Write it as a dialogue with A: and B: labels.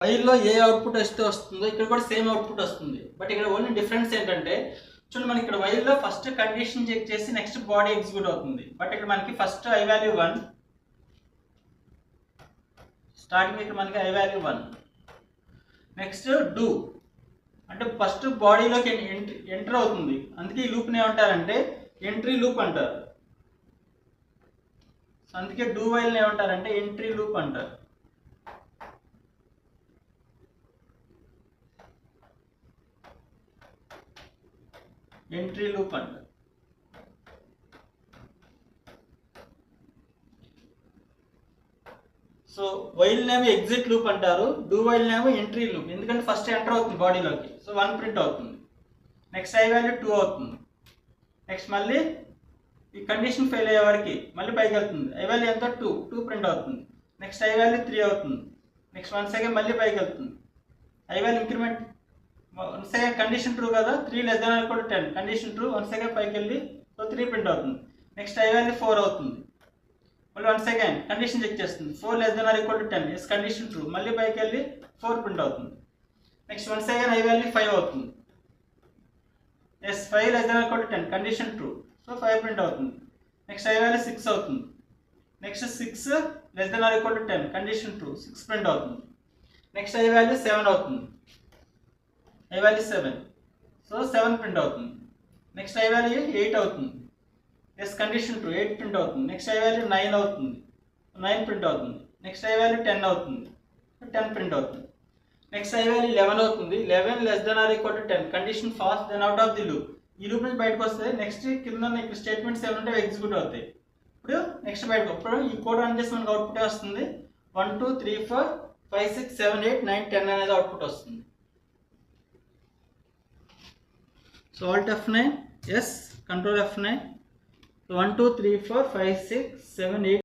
A: వైల్లో ఏ output వస్తే వస్తుందో ఇక్కడ కూడా సేమ్ అవుట్పుట్ వస్తుంది. బట్ ఇక్కడ ఓన్లీ డిఫరెన్స్ ఏంటంటే చూడండి, మనకి ఇక్కడ వైల్లో ఫస్ట్ కండిషన్ చెక్ చేసి నెక్స్ట్ బాడీ ఎగ్జిక్యూట్ అవుతుంది. బట్ ఇక్కడ మనకి ఫస్ట్ ఐ వాల్యూ 1 స్టార్టింగ్, ఇక్కడ మనకి ఐ వాల్యూ 1. నెక్స్ట్ డూ అంటే ఫస్ట్ బాడీలోకి ఎంటర్ అవుతుంది. అందుకే ఈ లూప్ని ఏమంటారంటే ఎంట్రీ లూప్ అంటారు. సో అందుకే డూ వైల్ని ఏమంటారంటే ఎంట్రీ లూప్ అంటారు. ఎంట్రీ లూప్ అంటారు. So while name exit loop అంటారు, do while name entry loop. ఎందుకంటే ఫస్ట్ ఎంటర్ అవుతుంది బాడీలోకి, సో 1 ప్రింట్ అవుతుంది. నెక్స్ట్ ఐ వాల్యూ 2 అవుతుంది. నెక్స్ట్ మళ్ళీ ఈ కండిషన్ ఫెయిల్ అయ్యే వరకు మళ్ళీ పైకి వెళ్తుంది. ఐ వాల్యూ ఎంత 2 ప్రింట్ అవుతుంది. నెక్స్ట్ ఐ వాల్యూ 3 అవుతుంది. నెక్స్ట్ 1 సెకండ్ మళ్ళీ పైకి వెళ్తుంది. I value increment 1 second condition true కదా, 3 less than equal to 10 condition true, 1 second పైకి వెళ్ళి సో 3 ప్రింట్ అవుతుంది. నెక్స్ట్ ఐ వాల్యూ 4 అవుతుంది. మళ్ళీ 1 సెకండ్ కండిషన్ చెక్ చేస్తుంది, 4 less than equal to 10 yes condition true, మళ్ళీ పైకి వెళ్ళి 4 ప్రింట్ అవుతుంది. నెక్స్ట్ 1 సెకండ్ ఐ వాల్యూ 5 అవుతుంది. Yes 5 less than equal to 10 condition true, so 5 print అవుతుంది. నెక్స్ట్ ఐ వాల్యూ 6 అవుతుంది. Next 6 less than equal to 10 condition true, 6 print అవుతుంది. Next i value 7 అవుతుంది. I value 7, so 7 print అవుతుంది. Next i value 8 అవుతుంది. Yes condition true, 8 print అవుతుంది. Next i value 9 అవుతుంది. 9 print అవుతుంది. Next i value 10 అవుతుంది. 10 print అవుతుంది. నెక్స్ట్ ఐ వాల్యూ 11 అవుతుంది. 11 less than or equal to 10 condition false, then out of the loop. ఈ loop నుంచి బయటకు వస్తే నెక్స్ట్ కింద ఇక్కడ స్టేట్మెంట్స్ ఏమంటే ఎగ్జిక్యూట్ అవుతాయి. ఇప్పుడు నెక్స్ట్ బయటకు ఇప్పుడు ఈ కోడ్ రన్ చేసి మనకు అవుట్పుట్ వస్తుంది. 1 2 3 4 5 6 7 8 9 10 అనేది అవుట్పుట్ వస్తుంది. So Alt F9, yes, Control F9, 1 2 3 4 5 6 7 8